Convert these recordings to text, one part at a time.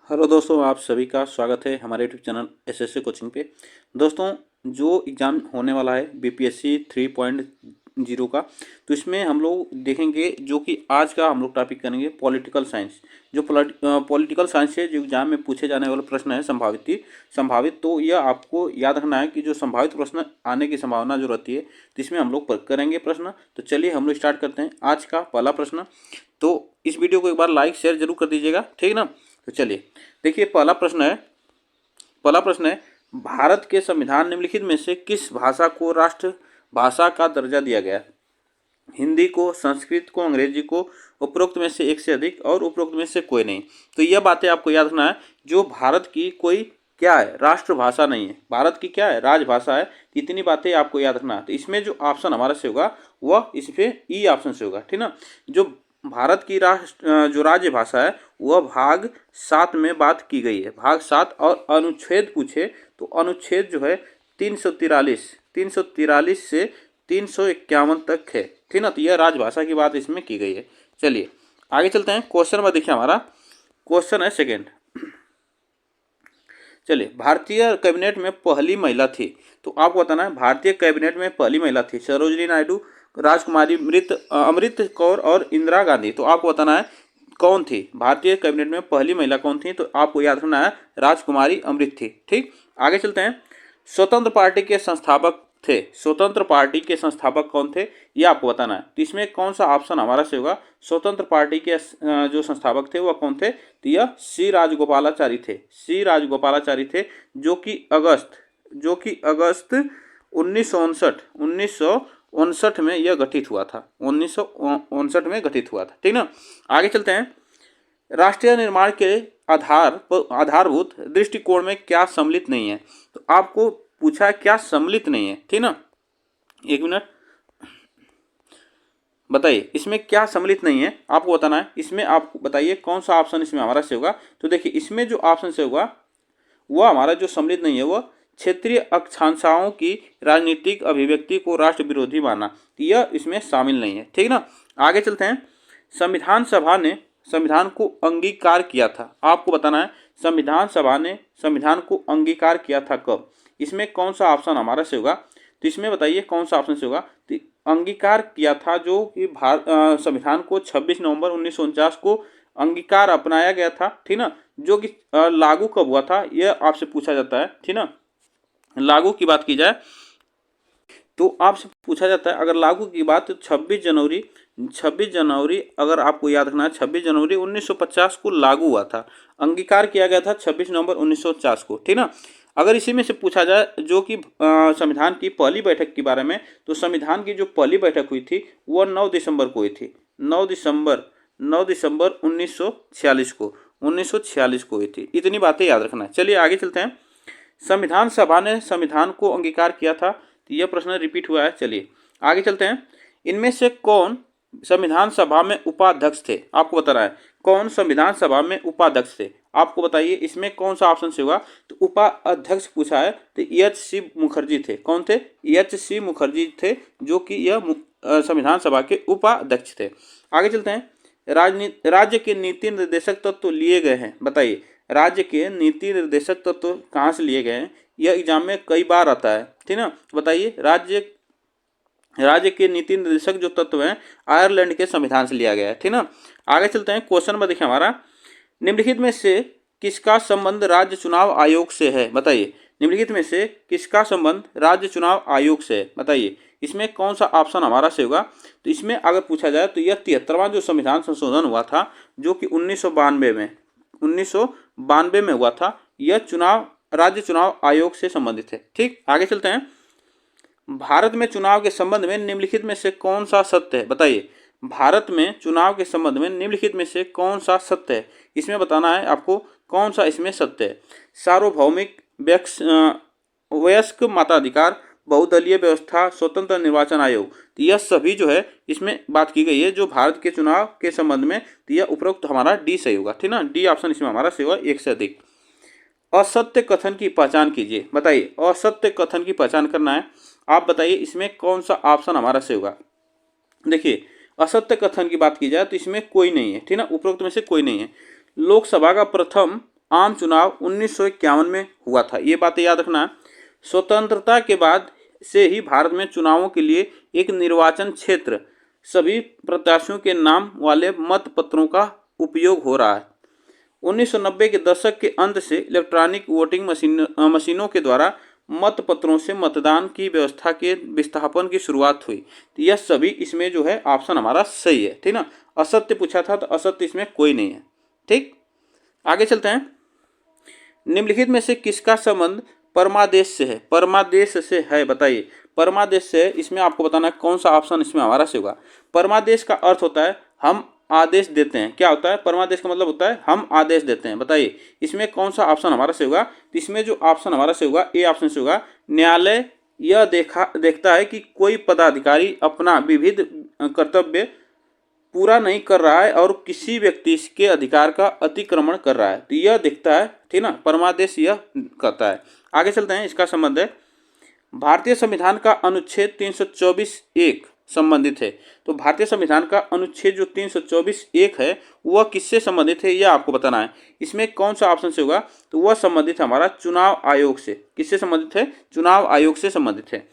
Hello दोस्तों, आप सभी का स्वागत है हमारे यूट्यूब चैनल एसएससी कोचिंग पे। दोस्तों, जो एग्ज़ाम होने वाला है बीपीएससी 3.0 का, तो इसमें हम लोग देखेंगे जो कि आज का हम लोग टॉपिक करेंगे पॉलिटिकल साइंस। जो पॉलिटिकल साइंस से जो एग्ज़ाम में पूछे जाने वाला प्रश्न है संभावित, तो यह आपको याद रखना है कि जो संभावित प्रश्न आने की संभावना जो रहती है, तो इसमें हम लोग करेंगे प्रश्न। तो चलिए हम लोग स्टार्ट करते हैं आज का पहला प्रश्न। तो इस वीडियो को एक बार लाइक शेयर जरूर कर दीजिएगा, ठीक ना। तो चलिए देखिए, पहला प्रश्न है भारत के संविधान निम्नलिखित में से किस भाषा को राष्ट्र भाषा का दर्जा दिया गया? हिंदी को, संस्कृत को, अंग्रेजी को, उपरोक्त में से एक से अधिक और उपरोक्त में से कोई नहीं। तो यह बातें आपको याद रखना है। जो भारत की कोई क्या है, राष्ट्रभाषा नहीं है, भारत की क्या है, राजभाषा है। इतनी बातें आपको याद रखना है। तो इसमें जो ऑप्शन हमारा से होगा वह इस पे ई ऑप्शन से होगा, ठीक ना। जो भारत की जो राज्य भाषा है वह भाग 7 में बात की गई है, भाग 7। और अनुच्छेद पूछे तो अनुच्छेद जो है 343 से 351 तक है, ठीक ना। तो यह राजभाषा की बात इसमें की गई है। चलिए आगे चलते हैं। क्वेश्चन में देखिए, हमारा क्वेश्चन है सेकेंड। चलिए, भारतीय कैबिनेट में पहली महिला थी, तो आपको बताना है भारतीय कैबिनेट में पहली महिला थी सरोजिनी नायडू, राजकुमारी अमृत कौर और इंदिरा गांधी। तो आपको बताना है कौन थी भारतीय कैबिनेट में पहली महिला कौन थी। तो आपको याद रखना है राजकुमारी अमृत थी, ठीक। आगे चलते हैं। स्वतंत्र पार्टी के संस्थापक थे, स्वतंत्र पार्टी के संस्थापक कौन थे, ये आपको बताना है। तो इसमें कौन सा ऑप्शन हमारा से होगा? स्वतंत्र पार्टी के जो संस्थापक थे वह कौन थे? तो यह सी राजगोपालाचारी थे, सी राजगोपालाचारी थे, जो कि अगस्त 1959 में यह गठित हुआ था, 1959 में गठित हुआ था, ठीक ना। आगे चलते हैं। राष्ट्रीय निर्माण के आधारभूत दृष्टिकोण में क्या सम्मिलित नहीं है? तो आपको पूछा क्या सम्मिलित नहीं है, ठीक ना। एक मिनट, बताइए इसमें क्या सम्मिलित नहीं है, आपको बताना है। इसमें आप बताइए कौन सा ऑप्शन इसमें हमारा से होगा। तो देखिए, इसमें जो ऑप्शन से होगा वह हमारा जो सम्मिलित नहीं है वह क्षेत्रीय आकांक्षाओं की राजनीतिक अभिव्यक्ति को राष्ट्र विरोधी माना, यह इसमें शामिल नहीं है, ठीक ना। आगे चलते हैं। संविधान सभा ने संविधान को अंगीकार किया था, आपको बताना है संविधान सभा ने संविधान को अंगीकार किया था कब? इसमें कौन सा ऑप्शन हमारा से होगा? तो इसमें बताइए कौन सा ऑप्शन से होगा। तो अंगीकार किया था जो कि संविधान को 26 नवंबर 1949 को अंगीकार अपनाया गया था, ठीक ना। जो कि लागू कब हुआ था यह आपसे पूछा जाता है, ठीक ना। लागू की बात की जाए तो आपसे पूछा जाता है, अगर लागू की बात, तो 26 जनवरी अगर आपको याद रखना है, 26 जनवरी 1950 को लागू हुआ था। अंगीकार किया गया था 26 नवंबर 1950 को, ठीक ना। अगर इसी में से पूछा जाए जो कि संविधान की पहली बैठक के बारे में, तो संविधान की जो पहली बैठक हुई थी वह 9 दिसंबर को हुई थी, 9 दिसंबर 1946 को हुई थी। इतनी बातें याद रखना है। चलिए आगे चलते हैं। संविधान सभा ने संविधान को अंगीकार किया था, तो यह प्रश्न रिपीट हुआ है। चलिए आगे चलते हैं। इनमें से कौन संविधान सभा में उपाध्यक्ष थे, आपको बताना है कौन संविधान सभा में उपाध्यक्ष थे। आपको बताइए इसमें कौन सा ऑप्शन से होगा। तो उपाध्यक्ष पूछा है, तो एच.सी. मुखर्जी थे। कौन थे? एच.सी. मुखर्जी थे, जो कि यह संविधान सभा के उपाध्यक्ष थे। आगे चलते हैं। राज्य के नीति निर्देशक तत्व तो लिए गए हैं, बताइए राज्य के नीति निर्देशक तत्व तो कहाँ से लिए गए हैं? यह एग्जाम में कई बार आता है, ठीक ना। बताइए राज्य के नीति निर्देशक जो तत्व हैं आयरलैंड के संविधान से लिया गया है, ठीक ना। आगे चलते हैं। क्वेश्चन में देखिए हमारा, निम्नलिखित में से किसका संबंध राज्य चुनाव आयोग से है? बताइए निम्नलिखित में से किसका संबंध राज्य चुनाव आयोग से है? बताइए इसमें कौन सा ऑप्शन हमारा से होगा। तो इसमें अगर पूछा जाए तो यह 73वां जो संविधान संशोधन हुआ था, जो कि 1992 में हुआ था, यह राज्य चुनाव आयोग से संबंधित है, ठीक। आगे चलते हैं। भारत में चुनाव के संबंध में निम्नलिखित में से कौन सा सत्य है? बताइए भारत में चुनाव के संबंध में निम्नलिखित में से कौन सा सत्य है? इसमें बताना है आपको कौन सा इसमें सत्य है। सार्वभौमिक वयस्क मताधिकार, बहुदलीय व्यवस्था, स्वतंत्र निर्वाचन आयोग, तो यह सभी जो है इसमें बात की गई है जो भारत के चुनाव के संबंध में। तो यह उपरोक्त हमारा डी सही होगा, ठीक ना। डी ऑप्शन इसमें हमारा सही होगा, एक से अधिक। असत्य कथन की पहचान कीजिए, बताइए असत्य कथन की पहचान करना है। आप बताइए इसमें कौन सा ऑप्शन हमारा सही होगा। देखिए असत्य कथन की बात की जाए तो इसमें कोई नहीं है, ठीक ना, उपरोक्त में से कोई नहीं है। लोकसभा का प्रथम आम चुनाव 1951 में हुआ था। ये बातें याद रखना। स्वतंत्रता के बाद से ही भारत में चुनावों के लिए एक निर्वाचन क्षेत्र सभी प्रत्याशियों के नाम वाले मत पत्रों का उपयोग हो रहा है। 1990 के दशक के अंत से इलेक्ट्रॉनिक वोटिंग मशीनों के द्वारा मत पत्रों से मतदान की व्यवस्था के विस्थापन की शुरुआत हुई। तो यह सभी इसमें जो है ऑप्शन हमारा सही है, ठीक ना। असत्य पूछा था तो असत्य इसमें कोई नहीं है, ठीक। आगे चलते हैं। निम्नलिखित में से किसका संबंध परमादेश से है? परमादेश से है, बताइए। परमादेश से इसमें आपको बताना है कौन सा ऑप्शन इसमें हमारा से होगा। परमादेश का अर्थ होता है हम आदेश देते हैं। क्या होता है परमादेश का मतलब? होता है हम आदेश देते हैं। बताइए इसमें कौन सा ऑप्शन हमारा से होगा? तो इसमें जो ऑप्शन हमारा से होगा ए ऑप्शन से होगा। न्यायालय यह देखता है कि कोई पदाधिकारी अपना विविध कर्तव्य पूरा नहीं कर रहा है और किसी व्यक्ति के अधिकार का अतिक्रमण कर रहा है, तो यह देखता है, ठीक ना। परमादेश यह कहता है। आगे चलते हैं। इसका संबंध है भारतीय संविधान का अनुच्छेद 324(1) संबंधित है। तो भारतीय संविधान का अनुच्छेद जो 324(1) है वह किससे संबंधित है यह आपको बताना है। इसमें कौन सा ऑप्शन से होगा? तो वह संबंधित है हमारा चुनाव आयोग से। किससे संबंधित है? चुनाव आयोग से संबंधित है।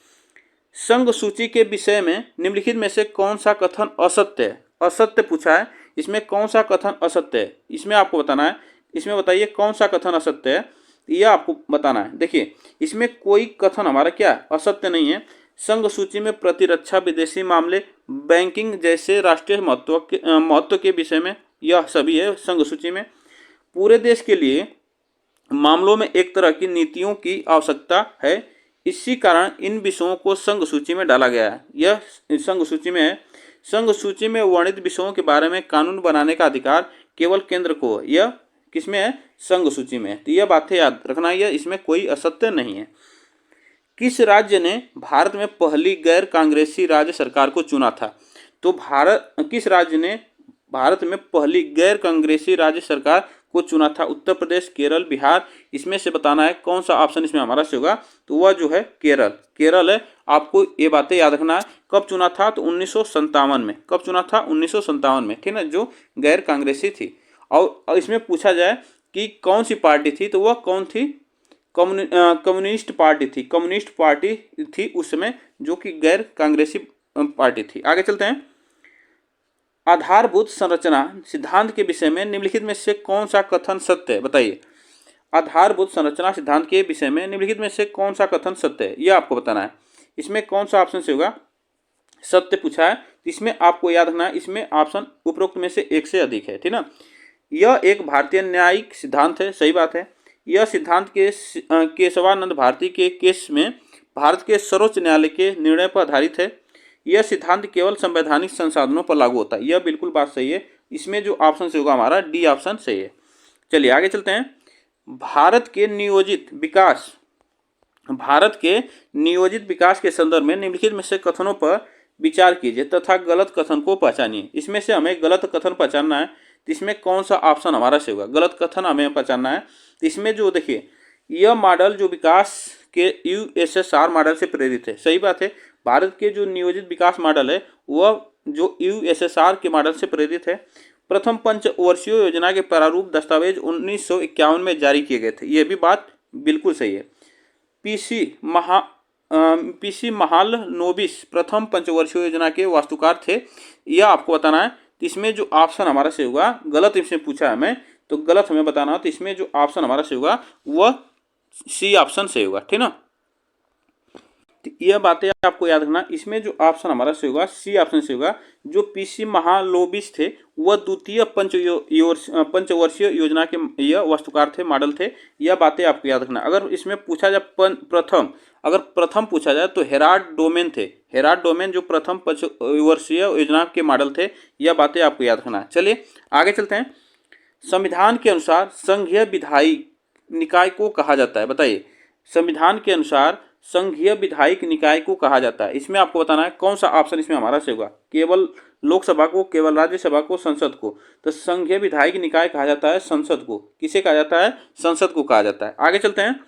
संघ सूची के विषय में निम्नलिखित में से कौन सा कथन असत्य है? असत्य पूछा है। इसमें कौन सा कथन असत्य है इसमें आपको बताना है। इसमें बताइए कौन सा कथन असत्य है, यह आपको बताना है। देखिए इसमें कोई कथन हमारा क्या असत्य नहीं है। संघ सूची में प्रतिरक्षा, विदेशी मामले, बैंकिंग जैसे राष्ट्रीय महत्व के विषय में यह सभी है संघ सूची में। पूरे देश के लिए मामलों में एक तरह की नीतियों की आवश्यकता है, इसी कारण इन विषयों को संघ सूची में डाला गया है। यह संघ सूची में है। संघ सूची में वर्णित विषयों के बारे में कानून बनाने का अधिकार केवल केंद्र को है। यह किसमें है? संघ सूची में है। तो यह बातें याद रखना है, इसमें कोई असत्य नहीं है। किस राज्य ने भारत में पहली गैर कांग्रेसी राज्य सरकार को चुना था? तो किस राज्य ने भारत में पहली गैर कांग्रेसी राज्य सरकार को चुना था? उत्तर प्रदेश, केरल, बिहार। इसमें से बताना है कौन सा ऑप्शन इसमें हमारा से होगा। तो वह जो है केरल। केरल है। आपको ये बातें याद रखना है। कब चुना था? तो 1957 में। कब चुना था? 1957 में, ठीक ना, जो गैर कांग्रेसी थी। और इसमें पूछा जाए कि कौन सी पार्टी थी, तो वह कौन थी? कम्युनिस्ट पार्टी थी। कम्युनिस्ट पार्टी थी उस समय, जो कि गैर कांग्रेसी पार्टी थी। आगे चलते हैं। आधारभूत संरचना सिद्धांत के विषय में निम्नलिखित में से कौन सा कथन सत्य है? बताइए आधारभूत संरचना सिद्धांत के विषय में निम्नलिखित में से कौन सा कथन सत्य है, यह आपको बताना है। इसमें कौन सा ऑप्शन से होगा? सत्य पूछा है। इसमें आपको याद रखना है, इसमें ऑप्शन उपरोक्त में से एक से अधिक है, ठीक ना। यह एक भारतीय न्यायिक सिद्धांत है, सही बात है। यह सिद्धांत केशवानंद भारती के केस में भारत के सर्वोच्च न्यायालय के निर्णय पर आधारित है। यह सिद्धांत केवल संवैधानिक संसाधनों पर लागू होता है। यह बिल्कुल बात सही है। इसमें जो ऑप्शन से होगा हमारा डी ऑप्शन सही है। चलिए आगे चलते हैं। भारत के नियोजित विकास के संदर्भ में निम्नलिखित में से कथनों पर विचार कीजिए तथा गलत कथन को पहचानिए। इसमें से हमें गलत कथन पहचानना है। तो इसमें कौन सा ऑप्शन हमारा से होगा? गलत कथन हमें पहचानना है। तो इसमें जो देखिए यह मॉडल जो विकास के यूएसएसआर मॉडल से प्रेरित है, सही बात है। भारत के जो नियोजित विकास मॉडल है वह जो यूएसएसआर के मॉडल से प्रेरित है। प्रथम पंचवर्षीय योजना के प्रारूप दस्तावेज 1951 में जारी किए गए थे। यह भी बात बिल्कुल सही है। पीसी महालनोबिस प्रथम पंचवर्षीय योजना के वास्तुकार थे। यह आपको बताना है। इसमें जो ऑप्शन हमारा से होगा, गलत इसमें पूछा है हमें, तो गलत हमें बताना हो। तो इसमें जो ऑप्शन हमारा से होगा वह सी ऑप्शन से होगा, ठीक ना। तो यह बातें आपको याद रखना। इसमें जो ऑप्शन हमारा से होगा सी ऑप्शन से होगा। जो पीसी महालोबिस थे वह द्वितीय पंचवर्षीय योजना के यह वास्तुकार थे, मॉडल थे। यह बातें आपको याद रखना। अगर इसमें पूछा जाए प्रथम पूछा जाए तो हेराल्ड डोमेन थे। हेराल्ड डोमेन जो प्रथम पंचवर्षीय योजना के मॉडल थे। यह बातें आपको याद रखना। चलिए आगे चलते हैं। संविधान के अनुसार संघीय विधायी निकाय को कहा जाता है। बताइए संविधान के अनुसार संघीय विधायिक निकाय को कहा जाता है। इसमें आपको बताना है कौन सा ऑप्शन इसमें हमारा से होगा। केवल लोकसभा को, केवल राज्यसभा को, संसद को। तो संघीय विधायिक निकाय कहा जाता है संसद को। किसे कहा जाता है? संसद को कहा जाता है। आगे चलते हैं।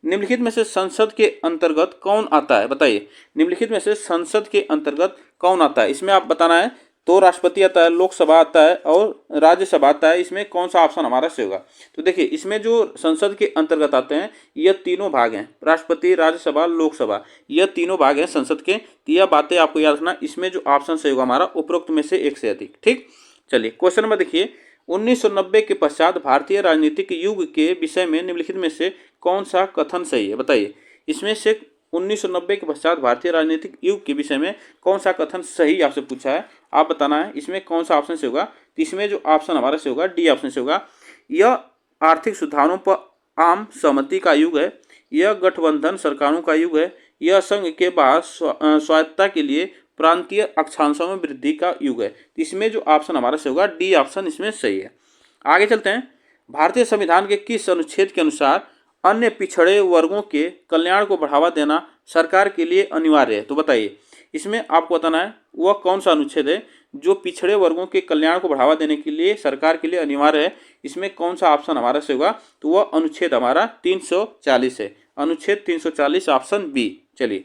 निम्नलिखित में से संसद के अंतर्गत कौन आता है? बताइए निम्नलिखित में से संसद के अंतर्गत कौन आता है? इसमें आप बताना है तो राष्ट्रपति आता है, लोकसभा आता है और राज्यसभा आता है। इसमें कौन सा ऑप्शन हमारा से होगा? तो देखिए इसमें जो संसद के अंतर्गत आते हैं यह तीनों भाग हैं, राष्ट्रपति, राज्यसभा, लोकसभा, यह तीनों भाग हैं संसद के। तो यह बातें आपको याद रखना। इसमें जो ऑप्शन से होगा हमारा उपरोक्त में से एक से अधिक। ठीक, चलिए क्वेश्चन नंबर देखिए, 1990 के पश्चात भारतीय राजनीतिक युग के विषय में निम्नलिखित में से कौन सा कथन सही है? बताइए। इसमें से 1990 के पश्चात भारतीय राजनीतिक युग के विषय में कौन सा कथन सही आपसे पूछा है, आप बताना है। इसमें कौन सा ऑप्शन से होगा? तो इसमें जो ऑप्शन हमारा से होगा डी ऑप्शन से होगा। यह आर्थिक सुधारों पर आम सहमति का युग है, यह गठबंधन सरकारों का युग है, यह संघ के बाहर स्वायत्तता के लिए प्रांतीय अक्षांशों में वृद्धि का युग है। इसमें जो ऑप्शन हमारा से होगा डी ऑप्शन इसमें सही है। आगे चलते हैं, भारतीय संविधान के किस अनुच्छेद के अनुसार अन्य पिछड़े वर्गों के कल्याण को बढ़ावा देना सरकार के लिए अनिवार्य है? तो बताइए। इसमें आपको बताना है वह कौन सा अनुच्छेद है जो पिछड़े वर्गों के कल्याण को बढ़ावा देने के लिए सरकार के लिए अनिवार्य है। इसमें कौन सा ऑप्शन हमारा से होगा? तो वह अनुच्छेद हमारा 340 है, अनुच्छेद 340 ऑप्शन बी। चलिए,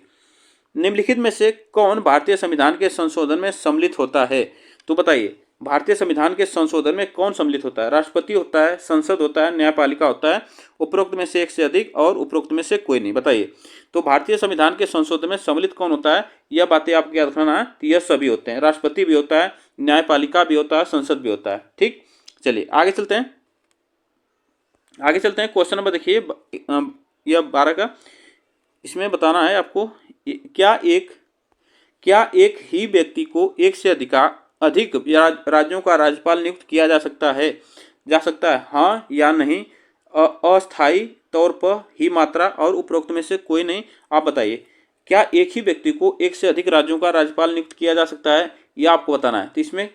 निम्नलिखित में से कौन भारतीय संविधान के संशोधन में सम्मिलित होता है? तो बताइए, भारतीय संविधान के संशोधन में कौन सम्मिलित होता है? राष्ट्रपति होता है, संसद होता है, न्यायपालिका होता है, उपरोक्त में से एक से अधिक और उपरोक्त में से कोई नहीं। बताइए। तो भारतीय संविधान के संशोधन में सम्मिलित कौन होता है? यह बातें आपको याद रखना है। यह सभी होते हैं, राष्ट्रपति भी होता है, न्यायपालिका भी होता है, संसद भी होता है। ठीक, चलिए आगे चलते हैं। क्वेश्चन नंबर देखिए यह 12 का। इसमें बताना है आपको, क्या एक ही व्यक्ति को एक से अधिक राज्यों का राज्यपाल नियुक्त किया जा सकता है? हाँ या नहीं, अस्थायी तौर पर ही मात्रा और उपरोक्त में से कोई नहीं। आप बताइए, क्या एक ही व्यक्ति को एक से अधिक राज्यों का राज्यपाल नियुक्त किया जा सकता है? यह आपको बताना है। तो इसमें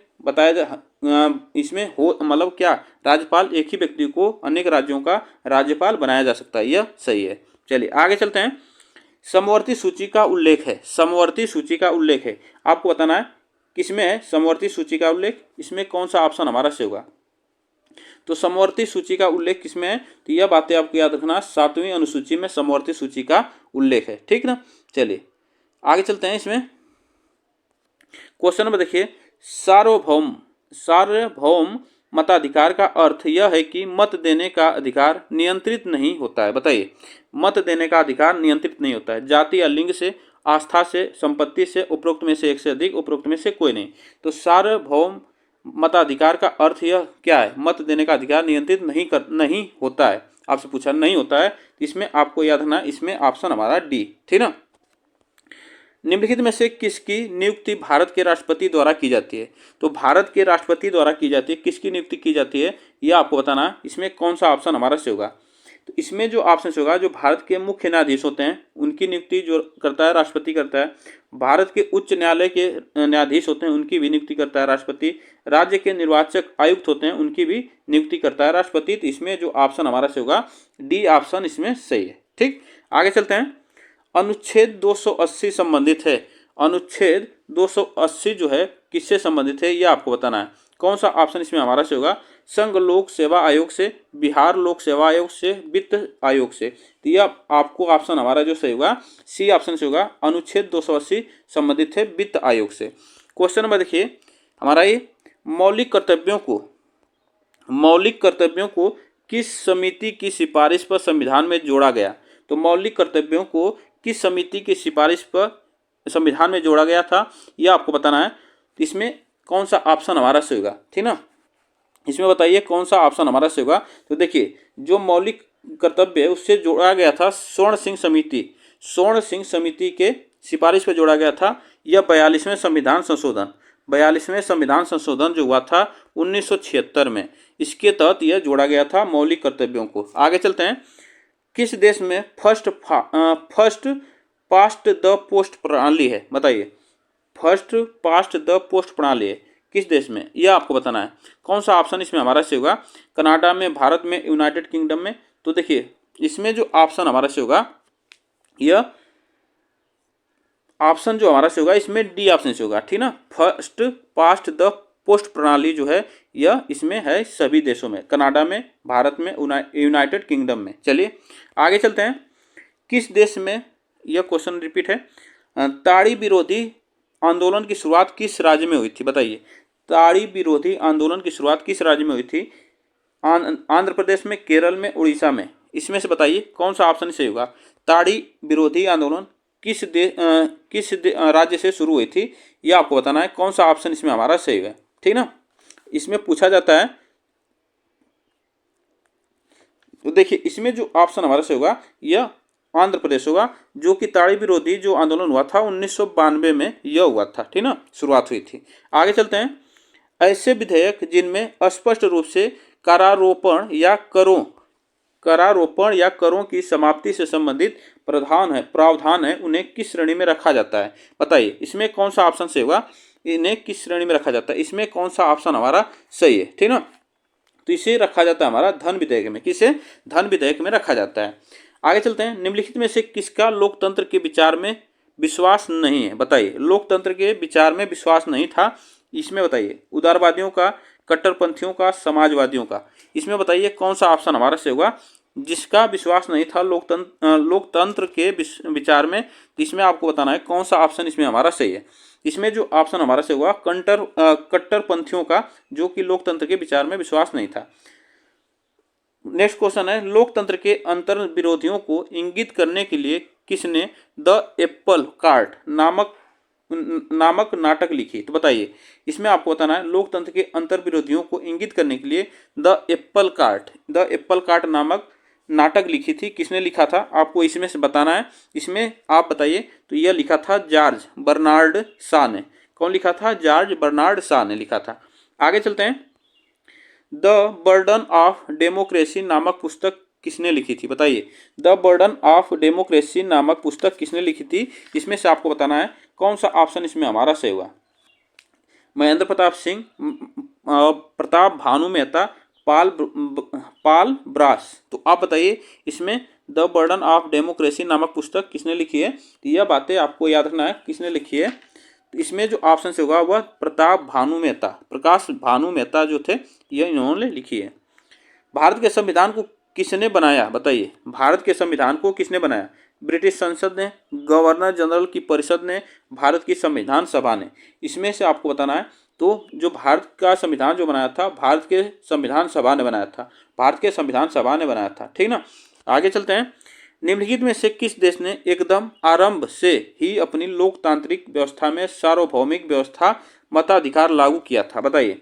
इसमें हो मतलब क्या, राज्यपाल एक ही व्यक्ति को अनेक राज्यों का राज्यपाल बनाया जा सकता है, यह सही है। चलिए आगे चलते हैं। समवर्ती सूची का उल्लेख है, समवर्ती सूची का उल्लेख है, आपको बताना है किसमें है समवर्ती सूची का उल्लेख। इसमें कौन सा ऑप्शन हमारा से होगा? तो समवर्ती सूची का उल्लेख किसमें है? तो यह बातें आपको याद रखना, 7वीं अनुसूची में समवर्ती सूची का उल्लेख है। ठीक ना, चलिए आगे चलते हैं। इसमें क्वेश्चन नंबर देखिए, सार्वभौम मताधिकार का अर्थ यह है कि मत देने का अधिकार नियंत्रित नहीं होता है। बताइए, मत देने का अधिकार नियंत्रित नहीं होता है जाति या लिंग से, आस्था से, संपत्ति से, उपरोक्त में से एक से अधिक, उपरोक्त में से कोई नहीं। तो सार्वभौम मताधिकार का अर्थ यह क्या है? मत देने का अधिकार नियंत्रित नहीं होता है। आपसे पूछा नहीं होता है, इसमें आपको याद रखना, इसमें ऑप्शन हमारा डी। ठीक ना, निम्नलिखित में से किसकी नियुक्ति भारत के राष्ट्रपति द्वारा की जाती है? तो भारत के राष्ट्रपति द्वारा की जाती है, किसकी नियुक्ति की जाती है यह आपको बताना है। इसमें कौन सा ऑप्शन हमारा से होगा? तो इसमें जो ऑप्शन से होगा, जो भारत के मुख्य न्यायाधीश होते हैं उनकी नियुक्ति जो करता है राष्ट्रपति करता है। भारत के उच्च न्यायालय के न्यायाधीश होते हैं उनकी भी नियुक्ति करता है राष्ट्रपति। राज्य के निर्वाचक आयुक्त होते हैं उनकी भी नियुक्ति करता है राष्ट्रपति। तो इसमें जो ऑप्शन हमारा से होगा डी ऑप्शन इसमें सही है। ठीक, आगे चलते हैं। अनुच्छेद 280 संबंधित है, अनुच्छेद 280 जो है किससे संबंधित है यह आपको बताना है। कौन सा ऑप्शन इसमें हमारा से होगा? संघ लोक सेवा आयोग से, बिहार लोक सेवा आयोग से, वित्त आयोग से। तो यह आपको ऑप्शन हमारा जो सही होगा सी ऑप्शन से होगा, अनुच्छेद 280 संबंधित है वित्त आयोग से। क्वेश्चन नंबर देखिए हमारा, ये मौलिक कर्तव्यों को किस समिति की सिफारिश पर संविधान में जोड़ा गया? तो मौलिक कर्तव्यों को किस समिति की सिफारिश पर संविधान में जोड़ा गया था यह आपको बताना है। इसमें कौन सा ऑप्शन हमारा से होगा? ठीक ना, इसमें बताइए कौन सा ऑप्शन हमारा से होगा। तो देखिए, जो मौलिक कर्तव्य है उससे जोड़ा गया था स्वर्ण सिंह समिति के सिफारिश पर जोड़ा गया था। यह 42वें संविधान संशोधन जो हुआ था 1976 में, इसके तहत यह जोड़ा गया था मौलिक कर्तव्यों को। आगे चलते हैं। किस देश में फर्स्ट पास्ट द पोस्ट प्रणाली है? बताइए, फर्स्ट पास्ट द पोस्ट प्रणाली है किस देश में यह आपको बताना है। कौन सा ऑप्शन इसमें हमारा से होगा? कनाडा में, भारत में, यूनाइटेड किंगडम में। तो देखिए इसमें जो ऑप्शन हमारा से होगा, यह ऑप्शन जो हमारा से होगा इसमें डी ऑप्शन से होगा। ठीक ना, फर्स्ट पास्ट द पोस्ट प्रणाली जो है यह इसमें है सभी देशों में, कनाडा में, भारत में, यूनाइटेड किंगडम में। चलिए आगे चलते हैं। किस देश में, यह क्वेश्चन रिपीट है, ताड़ी विरोधी आंदोलन की शुरुआत किस राज्य में हुई थी? बताइए। ताड़ी विरोधी आंदोलन की शुरुआत किस राज्य में हुई थी? आंध्र प्रदेश में, केरल में, उड़ीसा में। इसमें से बताइए कौन सा ऑप्शन सही होगा। ताड़ी विरोधी आंदोलन किस राज्य से शुरू हुई थी, यह आपको बताना है। कौन सा ऑप्शन इसमें हमारा सही है, ठीक ना। इसमें पूछा जाता है, तो देखिए इसमें जो ऑप्शन हमारा सही होगा यह आंध्र प्रदेश होगा, जो कि ताड़ी विरोधी जो आंदोलन हुआ था 1992 में यह हुआ था, ठीक ना, शुरुआत हुई थी। आगे चलते हैं। ऐसे विधेयक जिनमें स्पष्ट रूप से करारोपण या करों की समाप्ति से संबंधित प्रावधान है उन्हें किस श्रेणी में रखा जाता है? बताइए इसमें कौन सा ऑप्शन सही होगा, इन्हें किस श्रेणी में रखा जाता है? इसमें कौन सा ऑप्शन हमारा सही है, ठीक ना। तो इसे रखा जाता है हमारा धन विधेयक में। किसे? धन विधेयक में रखा जाता है। आगे चलते हैं। निम्नलिखित में से किसका लोकतंत्र के विचार में विश्वास नहीं है? बताइए। लोकतंत्र के विचार में विश्वास नहीं था, इसमें बताइए। उदारवादियों का, कट्टरपंथियों का, समाजवादियों का। इसमें बताइए कौन सा ऑप्शन हमारा सही होगा। जिसका विश्वास नहीं था लोकतंत्र के विचार में, इसमें आपको बताना है कौन सा ऑप्शन इसमें हमारा सही है। इसमें जो ऑप्शन हमारा सही हुआ कट्टरपंथियों का, जो कि लोकतंत्र के विचार में विश्वास नहीं था। नेक्स्ट क्वेश्चन है, लोकतंत्र के अंतर विरोधियों को इंगित करने के लिए किसने द एप्पल कार्ट नामक नाटक लिखी? तो बताइए इसमें आपको बताना है लोकतंत्र के अंतर विरोधियों को इंगित करने के लिए द एप्पल कार्ट नामक नाटक लिखी थी, किसने लिखा था? आपको इसमें से बताना है। इसमें आप बताइए। तो यह लिखा था जॉर्ज बर्नार्ड शॉ ने। कौन लिखा था? जॉर्ज बर्नार्ड शॉ ने लिखा था। आगे चलते हैं। द बर्डन ऑफ डेमोक्रेसी नामक पुस्तक किसने लिखी थी? बताइए। द बर्डन ऑफ डेमोक्रेसी नामक पुस्तक किसने लिखी थी? इसमें से आपको बताना है कौन सा ऑप्शन इसमें हमारा सही हुआ। महेंद्र प्रताप सिंह, प्रताप भानु मेहता, पाल ब्रास। तो आप बताइए इसमें द बर्डन ऑफ डेमोक्रेसी नामक पुस्तक किसने लिखी है? तो यह बातें आपको याद रखना है किसने लिखी है। तो इसमें जो ऑप्शन से होगा वह प्रकाश भानु मेहता जो थे, यह इन्होंने लिखी है। भारत के संविधान को किसने बनाया? बताइए। भारत के संविधान को किसने बनाया? ब्रिटिश संसद ने, गवर्नर जनरल की परिषद ने, भारत की संविधान सभा ने। इसमें से आपको बताना है। तो जो भारत का संविधान जो बनाया था, भारत के संविधान सभा ने बनाया था। भारत के संविधान सभा ने बनाया था, ठीक ना। आगे चलते हैं। निम्नलिखित में से किस देश ने एकदम आरंभ से ही अपनी लोकतांत्रिक व्यवस्था में सार्वभौमिक व्यवस्था मताधिकार लागू किया था? बताइए।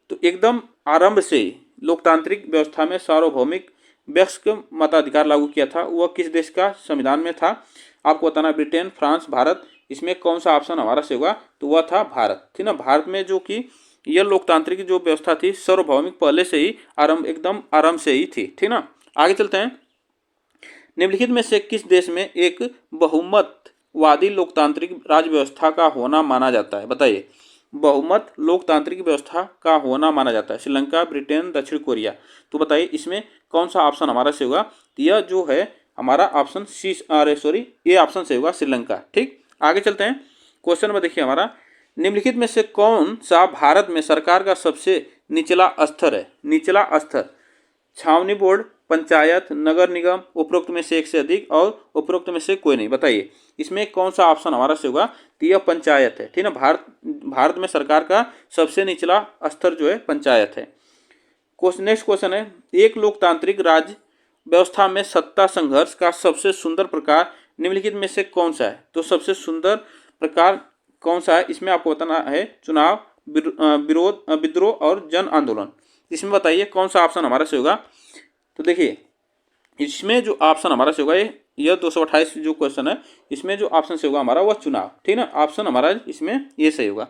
तो एकदम आरंभ से ही लोकतांत्रिक व्यवस्था में सार्वभौमिक व्यस्क मताधिकार लागू किया था, वह किस देश का संविधान में था? आपको बताना, ब्रिटेन, फ्रांस, भारत। इसमें कौन सा ऑप्शन हमारा से होगा? तो वह था भारत, ठीक ना। भारत में जो कि यह लोकतांत्रिक जो व्यवस्था थी सार्वभौमिक पहले से ही एकदम आरंभ से ही थी, ठीक ना। आगे चलते हैं। निम्नलिखित में से किस देश में एक बहुमतवादी लोकतांत्रिक राज्य व्यवस्था का होना माना जाता है? बताइए। बहुमत लोकतांत्रिक व्यवस्था का होना माना जाता है। श्रीलंका, ब्रिटेन, दक्षिण कोरिया। तो बताइए इसमें कौन सा ऑप्शन हमारा से होगा? यह जो है हमारा ऑप्शन ये ऑप्शन से होगा, श्रीलंका, ठीक। आगे चलते हैं। क्वेश्चन में देखिए हमारा, निम्नलिखित में से कौन सा भारत में सरकार का सबसे निचला स्तर है? निचला स्तर। छावनी बोर्ड, पंचायत, नगर निगम, उपरोक्त में से एक से अधिक और उपरोक्त में से कोई नहीं। बताइए इसमें कौन सा ऑप्शन हमारा से होगा? तो यह पंचायत है, ठीक ना। भारत में सरकार का सबसे निचला स्तर जो है पंचायत है। नेक्स्ट क्वेश्चन है, एक लोकतांत्रिक राज्य व्यवस्था में सत्ता संघर्ष का सबसे सुंदर प्रकार निम्नलिखित में से कौन सा है? तो सबसे सुंदर प्रकार कौन सा है? इसमें आपको बताना है चुनाव, विद्रोह और जन आंदोलन। इसमें बताइए कौन सा ऑप्शन हमारा से होगा। तो देखिए इसमें जो ऑप्शन हमारा से होगा यह 228 जो क्वेश्चन है, इसमें जो ऑप्शन से होगा हमारा वह चुनाव, ठीक ना। ऑप्शन हमारा इसमें ये सही होगा।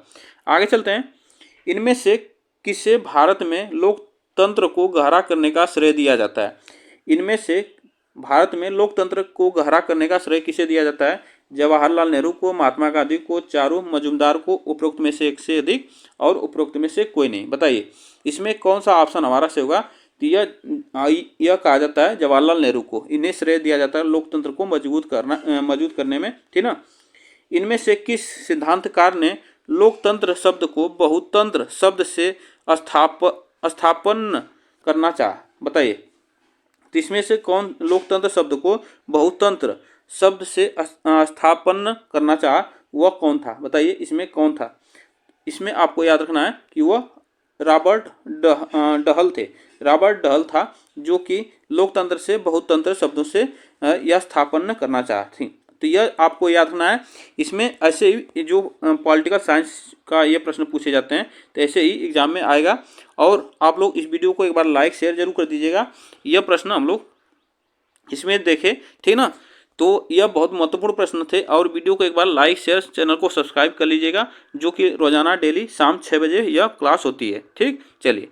आगे चलते हैं। इनमें से किसे भारत में लोकतंत्र को गहरा करने का श्रेय दिया जाता है? इनमें से भारत में लोकतंत्र को गहरा करने का श्रेय किसे दिया जाता है? जवाहरलाल नेहरू को, महात्मा गांधी को, चारू मजुमदार को, उपरोक्त में से एक से अधिक और उपरोक्त में से कोई नहीं। बताइए इसमें कौन सा ऑप्शन हमारा से होगा? तो यह कहा जाता है जवाहरलाल नेहरू को, इन्हें श्रेय दिया जाता है लोकतंत्र को मजबूत करने में, ठीक ना। इनमें से किस सिद्धांतकार ने लोकतंत्र शब्द को बहुतंत्र शब्द से स्थापन करना चाहा? बताइए। तो इसमें से कौन लोकतंत्र शब्द को बहुतंत्र शब्द से स्थापन करना चाहा? वह कौन था? बताइए इसमें कौन था? इसमें आपको याद रखना है कि वह रॉबर्ट डहल थे। रॉबर्ट डहल था जो कि लोकतंत्र से बहुतंत्र शब्दों से यह स्थापना करना चाहती। तो यह आपको याद रखना है। इसमें ऐसे ही जो पॉलिटिकल साइंस का ये प्रश्न पूछे जाते हैं तो ऐसे ही एग्जाम में आएगा। और आप लोग इस वीडियो को एक बार लाइक शेयर जरूर कर दीजिएगा। यह प्रश्न हम लोग इसमें देखें, ठीक ना। तो यह बहुत महत्वपूर्ण प्रश्न थे। और वीडियो को एक बार लाइक शेयर, चैनल को सब्सक्राइब कर लीजिएगा, जो कि रोजाना डेली शाम 6 बजे यह क्लास होती है। ठीक, चलिए।